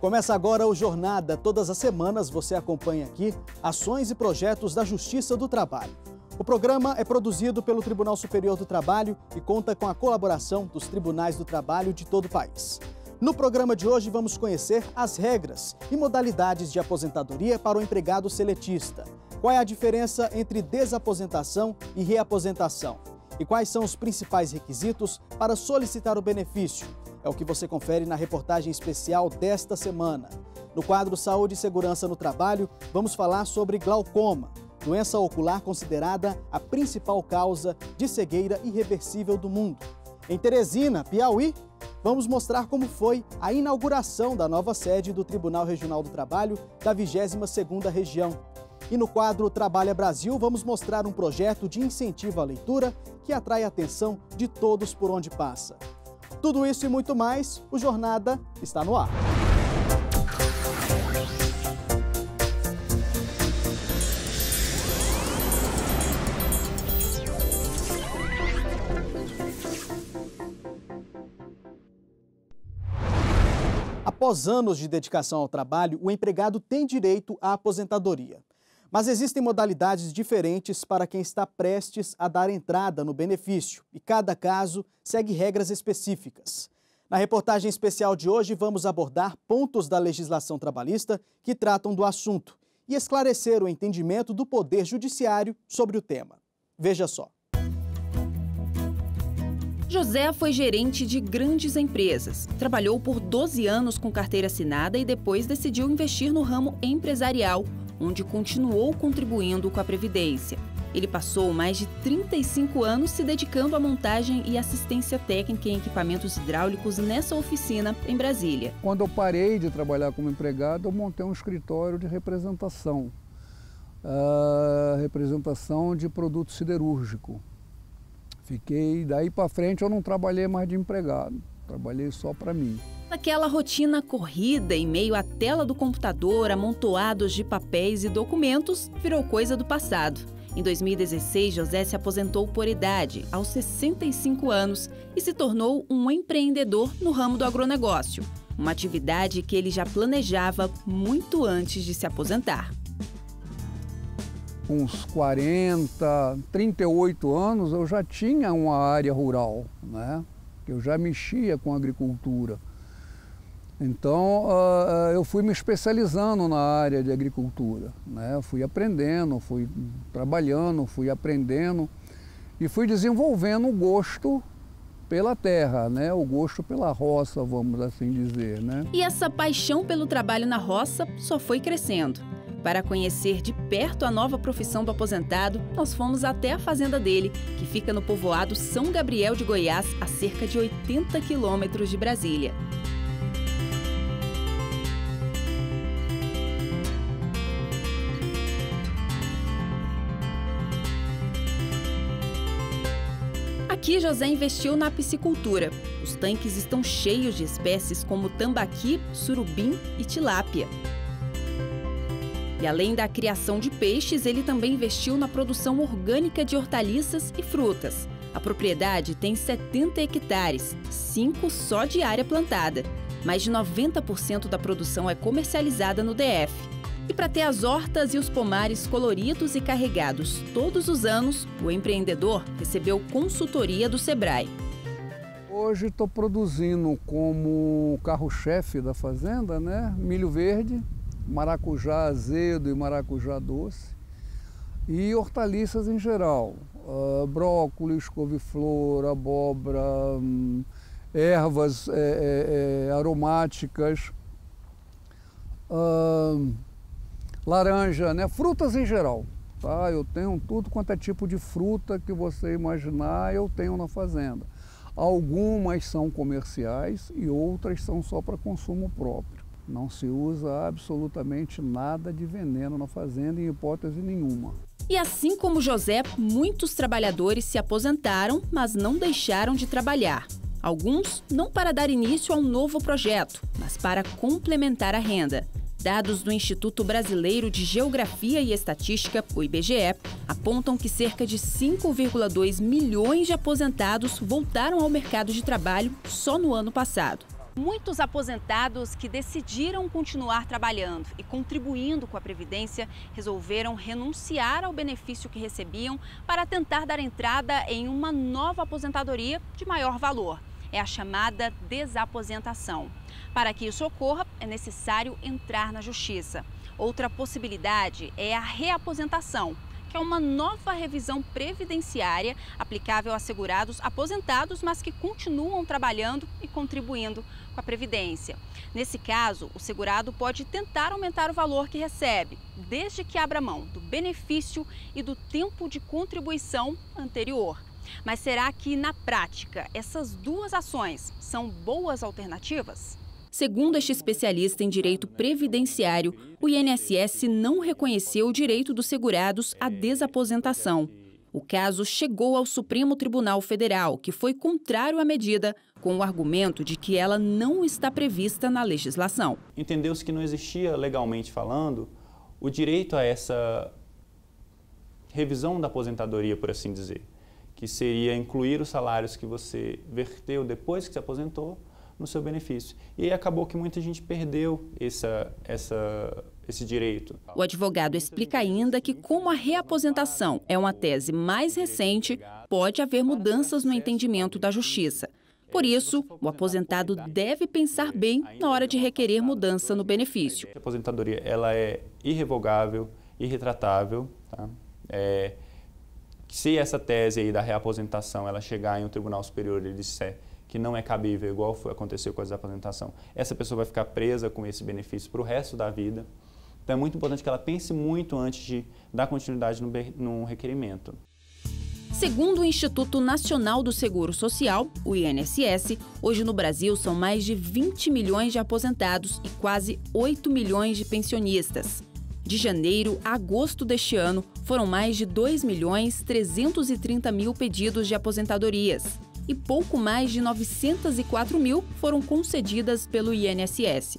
Começa agora o Jornada. Todas as semanas você acompanha aqui ações e projetos da Justiça do Trabalho. O programa é produzido pelo Tribunal Superior do Trabalho e conta com a colaboração dos tribunais do trabalho de todo o país. No programa de hoje vamos conhecer as regras e modalidades de aposentadoria para o empregado seletista. Qual é a diferença entre desaposentação e reaposentação? E quais são os principais requisitos para solicitar o benefício? É o que você confere na reportagem especial desta semana. No quadro Saúde e Segurança no Trabalho, vamos falar sobre glaucoma, doença ocular considerada a principal causa de cegueira irreversível do mundo. Em Teresina, Piauí, vamos mostrar como foi a inauguração da nova sede do Tribunal Regional do Trabalho da 22ª Região. E no quadro Trabalha Brasil, vamos mostrar um projeto de incentivo à leitura que atrai a atenção de todos por onde passa. Tudo isso e muito mais, o Jornada está no ar. Após anos de dedicação ao trabalho, o empregado tem direito à aposentadoria. Mas existem modalidades diferentes para quem está prestes a dar entrada no benefício e cada caso segue regras específicas. Na reportagem especial de hoje, vamos abordar pontos da legislação trabalhista que tratam do assunto e esclarecer o entendimento do Poder Judiciário sobre o tema. Veja só. José foi gerente de grandes empresas. Trabalhou por 12 anos com carteira assinada e depois decidiu investir no ramo empresarial, onde continuou contribuindo com a Previdência. Ele passou mais de 35 anos se dedicando à montagem e assistência técnica em equipamentos hidráulicos nessa oficina em Brasília. Quando eu parei de trabalhar como empregado, eu montei um escritório de representação. Representação de produto siderúrgico. Fiquei, daí para frente eu não trabalhei mais de empregado, trabalhei só para mim. Naquela rotina corrida, em meio à tela do computador, amontoados de papéis e documentos, virou coisa do passado. Em 2016, José se aposentou por idade, aos 65 anos, e se tornou um empreendedor no ramo do agronegócio, uma atividade que ele já planejava muito antes de se aposentar. Com uns 38 anos, eu já tinha uma área rural, né? Eu já mexia com agricultura. Então, eu fui me especializando na área de agricultura, né? Fui aprendendo, fui trabalhando, fui aprendendo e fui desenvolvendo o gosto pela terra, né? O gosto pela roça, vamos assim dizer, né? E essa paixão pelo trabalho na roça só foi crescendo. Para conhecer de perto a nova profissão do aposentado, nós fomos até a fazenda dele, que fica no povoado São Gabriel de Goiás, a cerca de 80 quilômetros de Brasília. Aqui, José investiu na piscicultura. Os tanques estão cheios de espécies como tambaqui, surubim e tilápia. E além da criação de peixes, ele também investiu na produção orgânica de hortaliças e frutas. A propriedade tem 70 hectares, 5 só de área plantada. Mais de 90% da produção é comercializada no DF. E para ter as hortas e os pomares coloridos e carregados todos os anos, o empreendedor recebeu consultoria do Sebrae. Hoje estou produzindo como carro-chefe da fazenda, né? Milho verde, maracujá azedo e maracujá doce e hortaliças em geral, brócolis, couve-flor, abóbora, ervas aromáticas, laranja, né? Frutas em geral. Tá? Eu tenho tudo quanto é tipo de fruta que você imaginar, eu tenho na fazenda. Algumas são comerciais e outras são só para consumo próprio. Não se usa absolutamente nada de veneno na fazenda, em hipótese nenhuma. E assim como José, muitos trabalhadores se aposentaram, mas não deixaram de trabalhar. Alguns não para dar início a um novo projeto, mas para complementar a renda. Dados do Instituto Brasileiro de Geografia e Estatística, o IBGE, apontam que cerca de 5,2 milhões de aposentados voltaram ao mercado de trabalho só no ano passado. Muitos aposentados que decidiram continuar trabalhando e contribuindo com a Previdência resolveram renunciar ao benefício que recebiam para tentar dar entrada em uma nova aposentadoria de maior valor. É a chamada desaposentação. Para que isso ocorra, é necessário entrar na Justiça. Outra possibilidade é a reaposentação, que é uma nova revisão previdenciária aplicável a segurados aposentados, mas que continuam trabalhando e contribuindo com a Previdência. Nesse caso, o segurado pode tentar aumentar o valor que recebe, desde que abra mão do benefício e do tempo de contribuição anterior. Mas será que, na prática, essas duas ações são boas alternativas? Segundo este especialista em direito previdenciário, o INSS não reconheceu o direito dos segurados à desaposentação. O caso chegou ao Supremo Tribunal Federal, que foi contrário à medida, com o argumento de que ela não está prevista na legislação. Entendeu-se que não existia, legalmente falando, o direito a essa revisão da aposentadoria, por assim dizer, que seria incluir os salários que você verteu depois que se aposentou no seu benefício. E aí acabou que muita gente perdeu esse direito. O advogado explica ainda que, como a reaposentação é uma tese mais recente, pode haver mudanças no entendimento da Justiça. Por isso, o aposentado deve pensar bem na hora de requerer mudança no benefício. A aposentadoria ela é irrevogável, irretratável. Tá? Se essa tese aí da reaposentação ela chegar em um tribunal superior e disser que não é cabível, igual aconteceu com a desaposentação, essa pessoa vai ficar presa com esse benefício para o resto da vida. Então é muito importante que ela pense muito antes de dar continuidade no requerimento. Segundo o Instituto Nacional do Seguro Social, o INSS, hoje no Brasil são mais de 20 milhões de aposentados e quase 8 milhões de pensionistas. De janeiro a agosto deste ano, foram mais de 2.330.000 pedidos de aposentadorias. E pouco mais de 904.000 foram concedidas pelo INSS.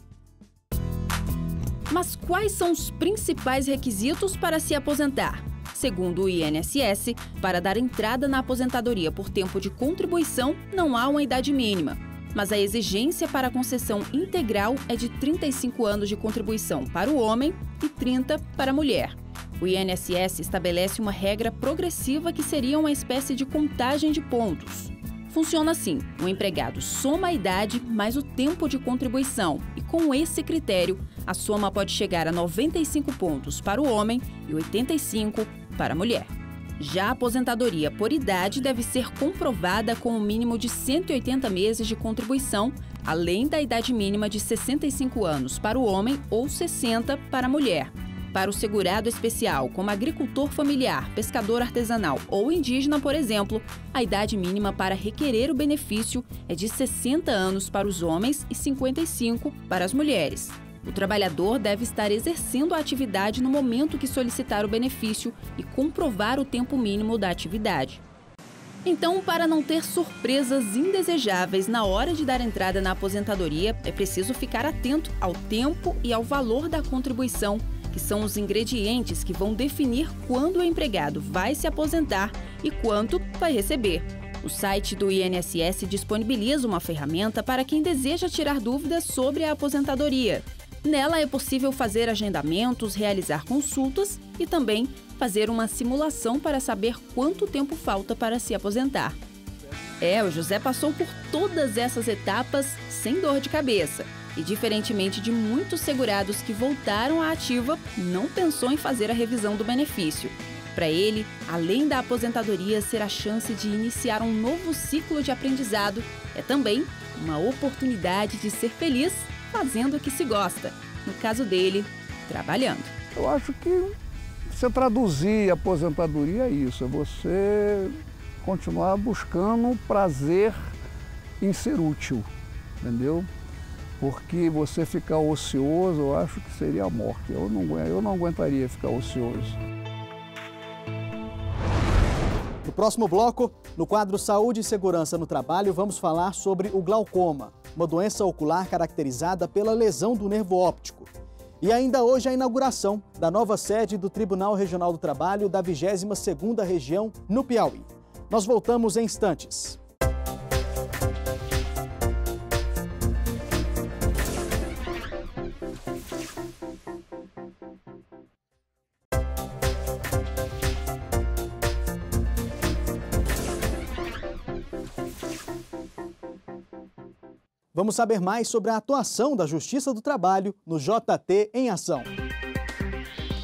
Mas quais são os principais requisitos para se aposentar? Segundo o INSS, para dar entrada na aposentadoria por tempo de contribuição, não há uma idade mínima. Mas a exigência para a concessão integral é de 35 anos de contribuição para o homem e 30 para a mulher. O INSS estabelece uma regra progressiva que seria uma espécie de contagem de pontos. Funciona assim: o empregado soma a idade mais o tempo de contribuição e, com esse critério, a soma pode chegar a 95 pontos para o homem e 85 para a mulher. Já a aposentadoria por idade deve ser comprovada com o mínimo de 180 meses de contribuição, além da idade mínima de 65 anos para o homem ou 60 para a mulher. Para o segurado especial, como agricultor familiar, pescador artesanal ou indígena, por exemplo, a idade mínima para requerer o benefício é de 60 anos para os homens e 55 para as mulheres. O trabalhador deve estar exercendo a atividade no momento que solicitar o benefício e comprovar o tempo mínimo da atividade. Então, para não ter surpresas indesejáveis na hora de dar entrada na aposentadoria, é preciso ficar atento ao tempo e ao valor da contribuição, que são os ingredientes que vão definir quando o empregado vai se aposentar e quanto vai receber. O site do INSS disponibiliza uma ferramenta para quem deseja tirar dúvidas sobre a aposentadoria. Nela é possível fazer agendamentos, realizar consultas e também fazer uma simulação para saber quanto tempo falta para se aposentar. O José passou por todas essas etapas sem dor de cabeça. E, diferentemente de muitos segurados que voltaram à ativa, não pensou em fazer a revisão do benefício. Para ele, além da aposentadoria ser a chance de iniciar um novo ciclo de aprendizado, é também uma oportunidade de ser feliz fazendo o que se gosta. No caso dele, trabalhando. Eu acho que você traduzir a aposentadoria é isso, é você continuar buscando prazer em ser útil, entendeu? Porque você ficar ocioso, eu acho que seria a morte. Eu não aguentaria ficar ocioso. No próximo bloco, no quadro Saúde e Segurança no Trabalho, vamos falar sobre o glaucoma, uma doença ocular caracterizada pela lesão do nervo óptico. E ainda hoje a inauguração da nova sede do Tribunal Regional do Trabalho da 22ª Região, no Piauí. Nós voltamos em instantes. Vamos saber mais sobre a atuação da Justiça do Trabalho no JT em Ação.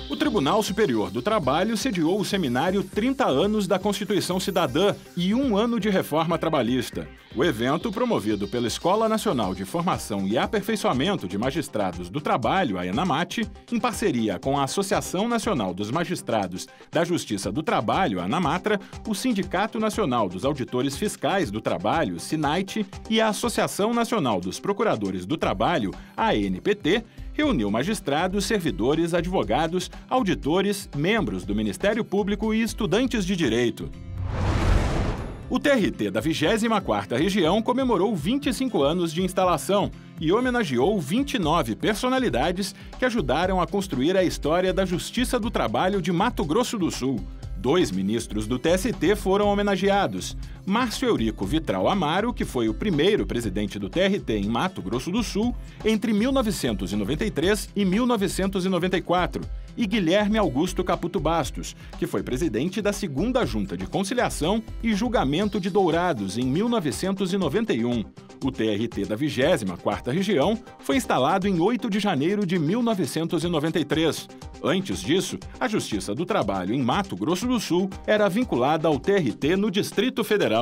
O Tribunal Superior do Trabalho sediou o seminário 30 anos da Constituição Cidadã e 1 ano de reforma trabalhista. O evento, promovido pela Escola Nacional de Formação e Aperfeiçoamento de Magistrados do Trabalho, a ENAMAT, em parceria com a Associação Nacional dos Magistrados da Justiça do Trabalho, a ANAMATRA, o Sindicato Nacional dos Auditores Fiscais do Trabalho, SINAIT, e a Associação Nacional dos Procuradores do Trabalho, a ANPT, reuniu magistrados, servidores, advogados, auditores, membros do Ministério Público e estudantes de direito. O TRT da 24ª Região comemorou 25 anos de instalação e homenageou 29 personalidades que ajudaram a construir a história da Justiça do Trabalho de Mato Grosso do Sul. 2 ministros do TST foram homenageados. Márcio Eurico Vitral Amaro, que foi o primeiro presidente do TRT em Mato Grosso do Sul, entre 1993 e 1994, e Guilherme Augusto Caputo Bastos, que foi presidente da 2ª Junta de Conciliação e Julgamento de Dourados, em 1991. O TRT da 24ª Região foi instalado em 8 de janeiro de 1993. Antes disso, a Justiça do Trabalho em Mato Grosso do Sul era vinculada ao TRT no Distrito Federal.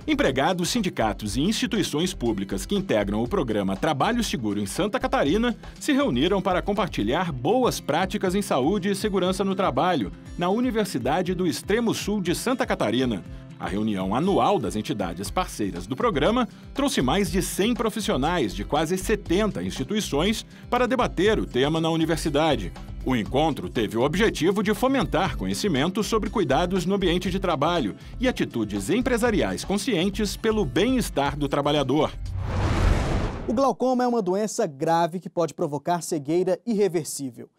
Empregados, sindicatos e instituições públicas que integram o programa Trabalho Seguro em Santa Catarina se reuniram para compartilhar boas práticas em saúde e segurança no trabalho na Universidade do Extremo Sul de Santa Catarina. A reunião anual das entidades parceiras do programa trouxe mais de 100 profissionais de quase 70 instituições para debater o tema na universidade. O encontro teve o objetivo de fomentar conhecimento sobre cuidados no ambiente de trabalho e atitudes empresariais conscientes pelo bem-estar do trabalhador. O glaucoma é uma doença grave que pode provocar cegueira irreversível.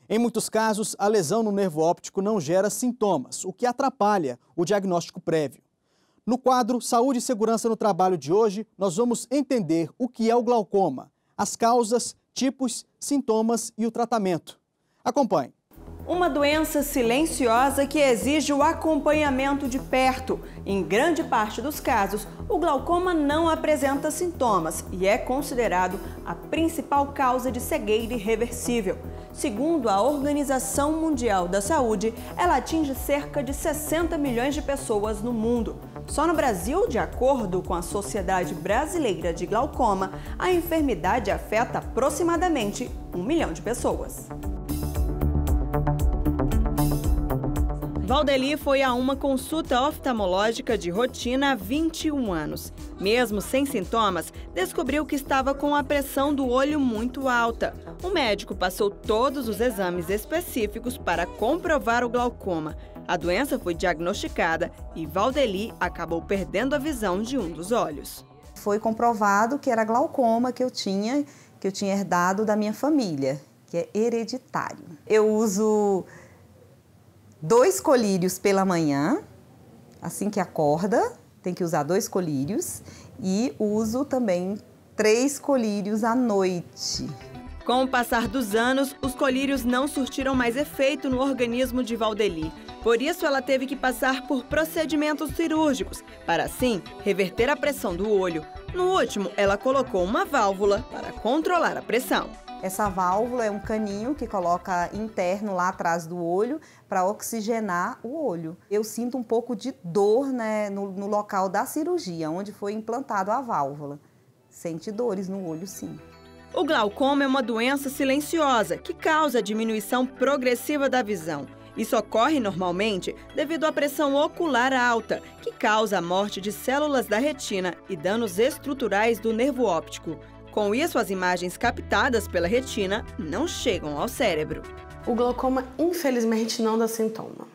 Em muitos casos, a lesão no nervo óptico não gera sintomas, o que atrapalha o diagnóstico prévio. No quadro Saúde e Segurança no Trabalho de hoje, nós vamos entender o que é o glaucoma, as causas, tipos, sintomas e o tratamento. Acompanhe. Uma doença silenciosa que exige o acompanhamento de perto. Em grande parte dos casos, o glaucoma não apresenta sintomas e é considerado a principal causa de cegueira irreversível. Segundo a Organização Mundial da Saúde, ela atinge cerca de 60 milhões de pessoas no mundo. Só no Brasil, de acordo com a Sociedade Brasileira de Glaucoma, a enfermidade afeta aproximadamente 1 milhão de pessoas. Valdeli foi a uma consulta oftalmológica de rotina há 21 anos. Mesmo sem sintomas, descobriu que estava com a pressão do olho muito alta. O médico passou todos os exames específicos para comprovar o glaucoma. A doença foi diagnosticada e Valdeli acabou perdendo a visão de um dos olhos. Foi comprovado que era glaucoma que eu tinha herdado da minha família, que é hereditário. Eu uso 2 colírios pela manhã, assim que acorda, tem que usar 2 colírios, e uso também 3 colírios à noite. Com o passar dos anos, os colírios não surtiram mais efeito no organismo de Valdeli. Por isso, ela teve que passar por procedimentos cirúrgicos, para assim reverter a pressão do olho. No último, ela colocou uma válvula para controlar a pressão. Essa válvula é um caninho que coloca interno lá atrás do olho para oxigenar o olho. Eu sinto um pouco de dor, né, no local da cirurgia, onde foi implantado a válvula. Sente dores no olho, sim. O glaucoma é uma doença silenciosa que causa a diminuição progressiva da visão. Isso ocorre normalmente devido à pressão ocular alta, que causa a morte de células da retina e danos estruturais do nervo óptico. Com isso, as imagens captadas pela retina não chegam ao cérebro. O glaucoma, infelizmente, não dá sintoma.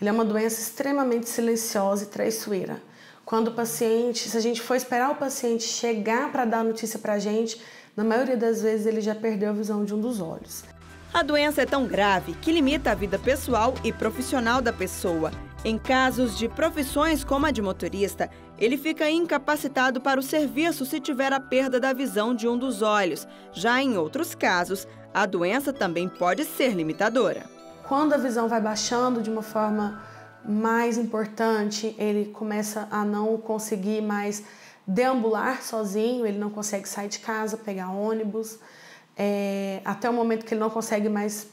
Ele é uma doença extremamente silenciosa e traiçoeira. Quando o paciente, se a gente for esperar o paciente chegar para dar a notícia para a gente, na maioria das vezes ele já perdeu a visão de um dos olhos. A doença é tão grave que limita a vida pessoal e profissional da pessoa. Em casos de profissões como a de motorista, ele fica incapacitado para o serviço se tiver a perda da visão de um dos olhos. Já em outros casos, a doença também pode ser limitadora. Quando a visão vai baixando de uma forma mais importante, ele começa a não conseguir mais deambular sozinho, ele não consegue sair de casa, pegar ônibus, até o momento que ele não consegue mais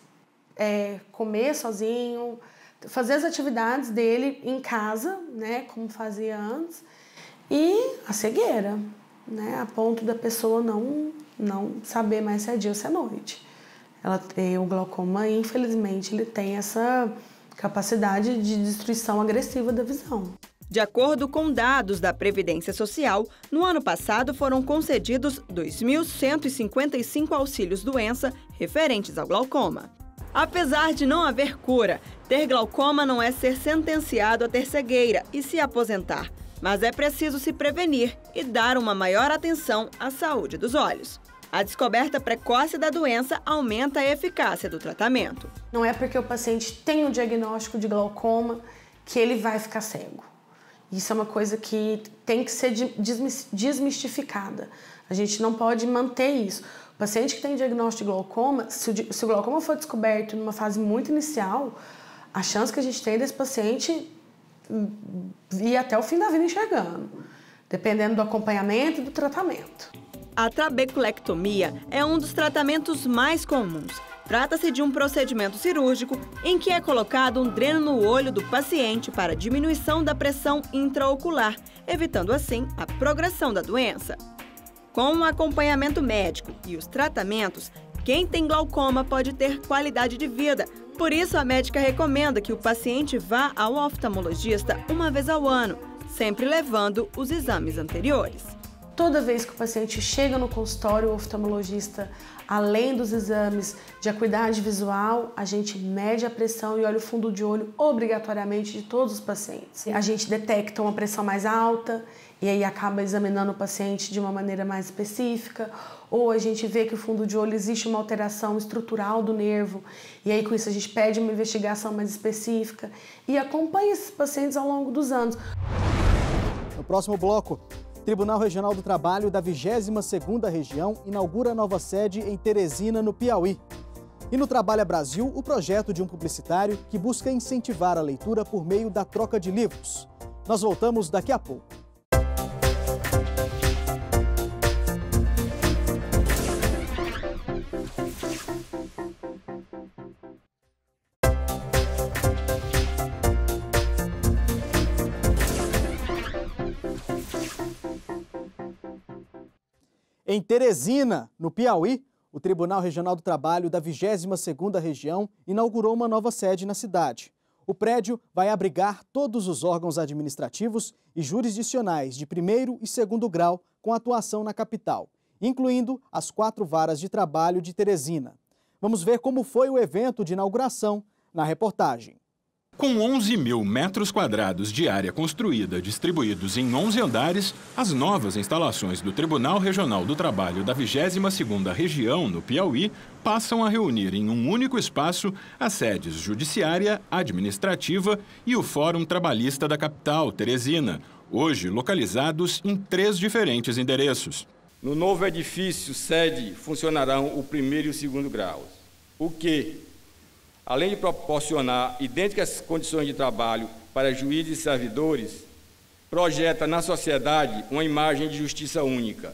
comer sozinho, fazer as atividades dele em casa, né, como fazia antes, e a cegueira, né, a ponto da pessoa não saber mais se é dia ou se é noite. O glaucoma, infelizmente, ele tem essa capacidade de destruição agressiva da visão. De acordo com dados da Previdência Social, no ano passado foram concedidos 2.155 auxílios-doença referentes ao glaucoma. Apesar de não haver cura, ter glaucoma não é ser sentenciado a ter cegueira e se aposentar, mas é preciso se prevenir e dar uma maior atenção à saúde dos olhos. A descoberta precoce da doença aumenta a eficácia do tratamento. Não é porque o paciente tem um diagnóstico de glaucoma que ele vai ficar cego. Isso é uma coisa que tem que ser desmistificada. A gente não pode manter isso. O paciente que tem diagnóstico de glaucoma, se o glaucoma for descoberto numa fase muito inicial, a chance que a gente tem desse paciente ir até o fim da vida enxergando, dependendo do acompanhamento e do tratamento. A trabeculectomia é um dos tratamentos mais comuns. Trata-se de um procedimento cirúrgico em que é colocado um dreno no olho do paciente para diminuição da pressão intraocular, evitando assim a progressão da doença. Com o acompanhamento médico e os tratamentos, quem tem glaucoma pode ter qualidade de vida. Por isso, a médica recomenda que o paciente vá ao oftalmologista uma vez ao ano, sempre levando os exames anteriores. Toda vez que o paciente chega no consultório, o oftalmologista, além dos exames de acuidade visual, a gente mede a pressão e olha o fundo de olho obrigatoriamente de todos os pacientes. A gente detecta uma pressão mais alta e aí acaba examinando o paciente de uma maneira mais específica, ou a gente vê que o fundo de olho existe uma alteração estrutural do nervo e aí com isso a gente pede uma investigação mais específica e acompanha esses pacientes ao longo dos anos. No próximo bloco, Tribunal Regional do Trabalho da 22ª Região inaugura nova sede em Teresina, no Piauí. E no Trabalha Brasil, o projeto de um publicitário que busca incentivar a leitura por meio da troca de livros. Nós voltamos daqui a pouco. Em Teresina, no Piauí, o Tribunal Regional do Trabalho da 22ª Região inaugurou uma nova sede na cidade. O prédio vai abrigar todos os órgãos administrativos e jurisdicionais de primeiro e segundo grau com atuação na capital, incluindo as 4 varas de trabalho de Teresina. Vamos ver como foi o evento de inauguração na reportagem. Com 11.000 metros quadrados de área construída distribuídos em 11 andares, as novas instalações do Tribunal Regional do Trabalho da 22ª Região, no Piauí, passam a reunir em um único espaço as sedes judiciária, administrativa e o Fórum Trabalhista da capital, Teresina, hoje localizados em 3 diferentes endereços. No novo edifício sede funcionarão o primeiro e o segundo graus, o que, além de proporcionar idênticas condições de trabalho para juízes e servidores, projeta na sociedade uma imagem de justiça única.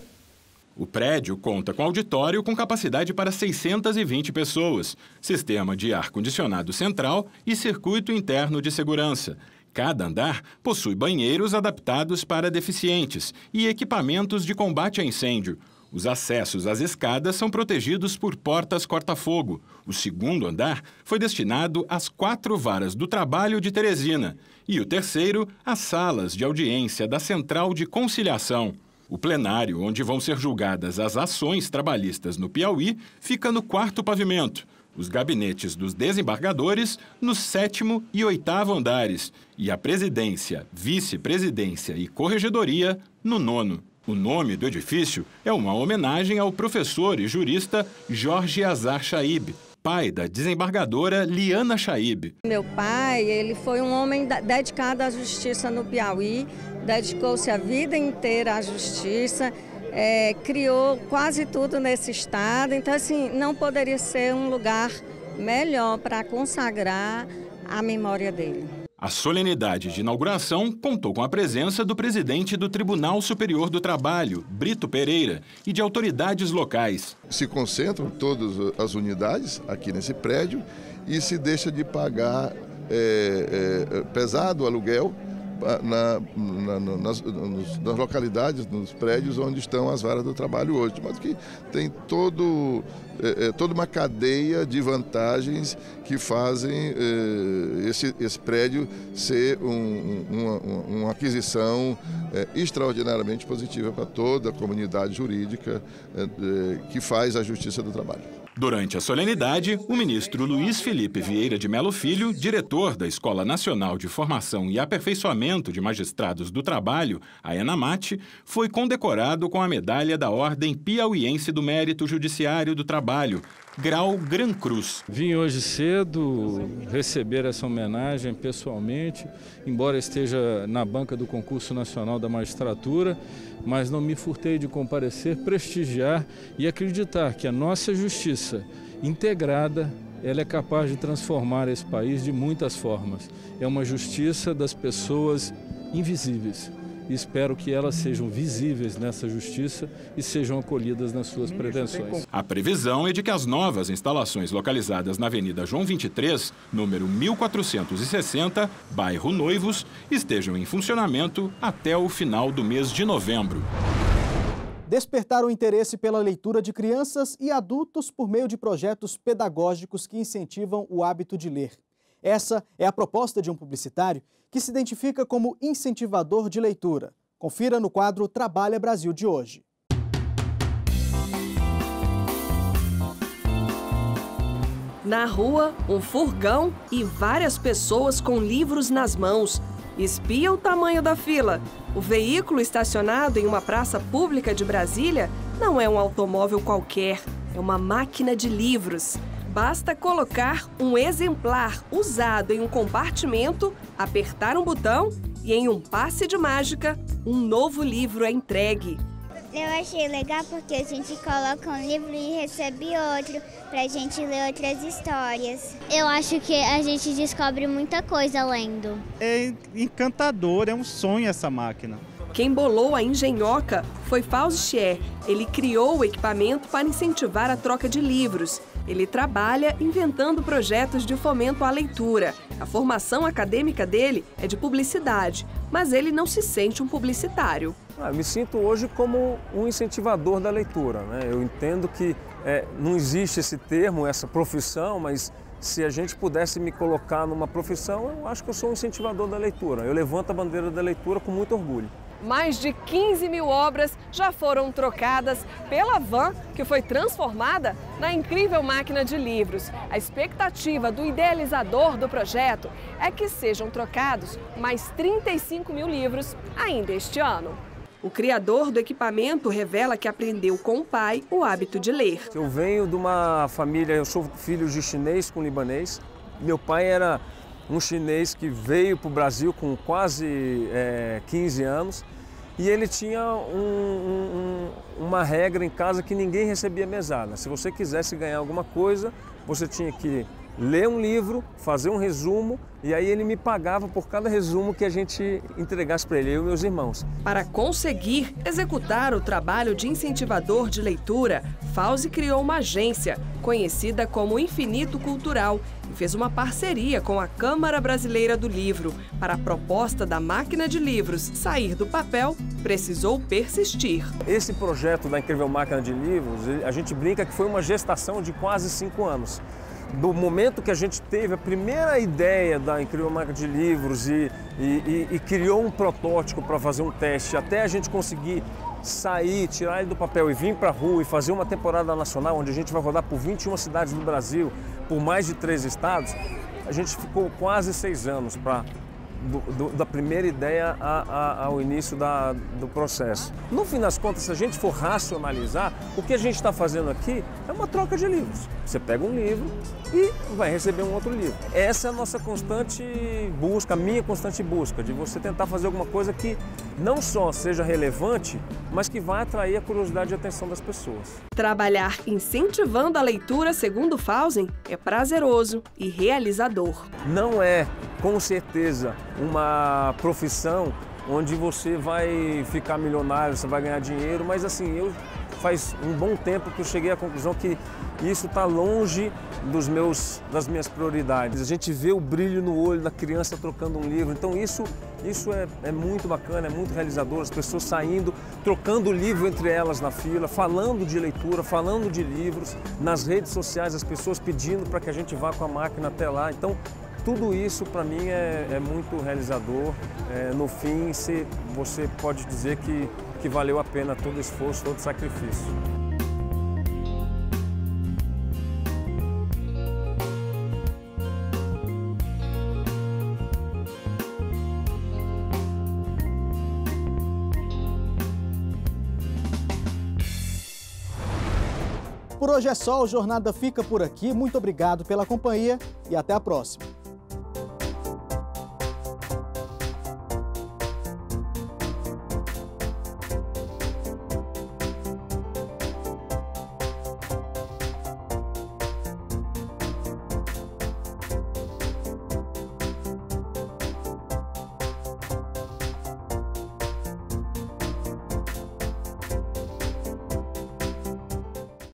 O prédio conta com auditório com capacidade para 620 pessoas, sistema de ar-condicionado central e circuito interno de segurança. Cada andar possui banheiros adaptados para deficientes e equipamentos de combate a incêndio. Os acessos às escadas são protegidos por portas corta-fogo. O segundo andar foi destinado às 4 varas do trabalho de Teresina e o terceiro às salas de audiência da Central de Conciliação. O plenário, onde vão ser julgadas as ações trabalhistas no Piauí, fica no 4º pavimento. Os gabinetes dos desembargadores no 7º e 8º andares e a presidência, vice-presidência e corregedoria no 9º. O nome do edifício é uma homenagem ao professor e jurista Jorge Azar Chaib, pai da desembargadora Liana Chaib. Meu pai, ele foi um homem dedicado à justiça no Piauí, dedicou-se a vida inteira à justiça, criou quase tudo nesse estado, então assim, não poderia ser um lugar melhor para consagrar a memória dele. A solenidade de inauguração contou com a presença do presidente do Tribunal Superior do Trabalho, Brito Pereira, e de autoridades locais. Se concentram todas as unidades aqui nesse prédio e se deixa de pagar pesado aluguel nas localidades, nos prédios onde estão as varas do trabalho hoje, mas que tem toda uma cadeia de vantagens que fazem esse prédio ser uma aquisição extraordinariamente positiva para toda a comunidade jurídica que faz a Justiça do Trabalho. Durante a solenidade, o ministro Luiz Felipe Vieira de Melo Filho, diretor da Escola Nacional de Formação e Aperfeiçoamento de Magistrados do Trabalho, a ENAMAT, foi condecorado com a medalha da Ordem Piauiense do Mérito Judiciário do Trabalho, grau Gran Cruz. Vim hoje cedo receber essa homenagem pessoalmente, embora esteja na banca do Concurso Nacional da Magistratura, mas não me furtei de comparecer, prestigiar e acreditar que a nossa justiça integrada, ela é capaz de transformar esse país de muitas formas. É uma justiça das pessoas invisíveis. Espero que elas sejam visíveis nessa justiça e sejam acolhidas nas suas pretensões. A previsão é de que as novas instalações localizadas na Avenida João 23, número 1460, bairro Noivos, estejam em funcionamento até o final do mês de novembro. Despertar o interesse pela leitura de crianças e adultos por meio de projetos pedagógicos que incentivam o hábito de ler. Essa é a proposta de um publicitário que se identifica como incentivador de leitura. Confira no quadro Trabalha Brasil de hoje. Na rua, um furgão e várias pessoas com livros nas mãos. Espia o tamanho da fila. O veículo estacionado em uma praça pública de Brasília não é um automóvel qualquer, é uma máquina de livros. Basta colocar um exemplar usado em um compartimento, apertar um botão e, em um passe de mágica, um novo livro é entregue. Eu achei legal porque a gente coloca um livro e recebe outro pra gente ler outras histórias. Eu acho que a gente descobre muita coisa lendo. É encantador, é um sonho essa máquina. Quem bolou a engenhoca foi Fauzi Schier. Ele criou o equipamento para incentivar a troca de livros. Ele trabalha inventando projetos de fomento à leitura. A formação acadêmica dele é de publicidade, mas ele não se sente um publicitário. Eu me sinto hoje como um incentivador da leitura, né? Eu entendo que não existe esse termo, essa profissão, mas se a gente pudesse me colocar numa profissão, eu acho que eu sou um incentivador da leitura. Eu levanto a bandeira da leitura com muito orgulho. Mais de 15 mil obras já foram trocadas pela van, que foi transformada na incrível máquina de livros. A expectativa do idealizador do projeto é que sejam trocados mais 35 mil livros ainda este ano. O criador do equipamento revela que aprendeu com o pai o hábito de ler. Eu venho de uma família, eu sou filho de chinês com libanês. Meu pai era um chinês que veio para o Brasil com quase 15 anos e ele tinha uma regra em casa que ninguém recebia mesada. Se você quisesse ganhar alguma coisa, você tinha que ler um livro, fazer um resumo e aí ele me pagava por cada resumo que a gente entregasse para ele, eu e meus irmãos. Para conseguir executar o trabalho de incentivador de leitura, Fauzi criou uma agência, conhecida como Infinito Cultural, e fez uma parceria com a Câmara Brasileira do Livro. Para a proposta da máquina de livros sair do papel, precisou persistir. Esse projeto da Incrível Máquina de Livros, a gente brinca que foi uma gestação de quase 5 anos. Do momento que a gente teve a primeira ideia da Incrível Máquina de Livros e criou um protótipo para fazer um teste, até a gente conseguir sair, tirar ele do papel e vir para a rua e fazer uma temporada nacional, onde a gente vai rodar por 21 cidades do Brasil, por mais de 3 estados, a gente ficou quase 6 anos da primeira ideia ao início do processo. No fim das contas, se a gente for racionalizar, o que a gente está fazendo aqui é uma troca de livros. Você pega um livro e vai receber um outro livro. Essa é a nossa constante busca, a minha constante busca, de você tentar fazer alguma coisa que não só seja relevante, mas que vai atrair a curiosidade e a atenção das pessoas. Trabalhar incentivando a leitura, segundo Fauzi, é prazeroso e realizador. Não é com certeza, uma profissão onde você vai ficar milionário, você vai ganhar dinheiro, mas assim, faz um bom tempo que eu cheguei à conclusão que isso está longe das minhas prioridades. A gente vê o brilho no olho da criança trocando um livro, então isso é muito bacana, é muito realizador, as pessoas saindo, trocando livro entre elas na fila, falando de leitura, falando de livros, nas redes sociais as pessoas pedindo para que a gente vá com a máquina até lá, então tudo isso para mim é muito realizador. No fim, você pode dizer que valeu a pena todo o esforço, todo o sacrifício. Por hoje é só, o Jornada fica por aqui. Muito obrigado pela companhia e até a próxima.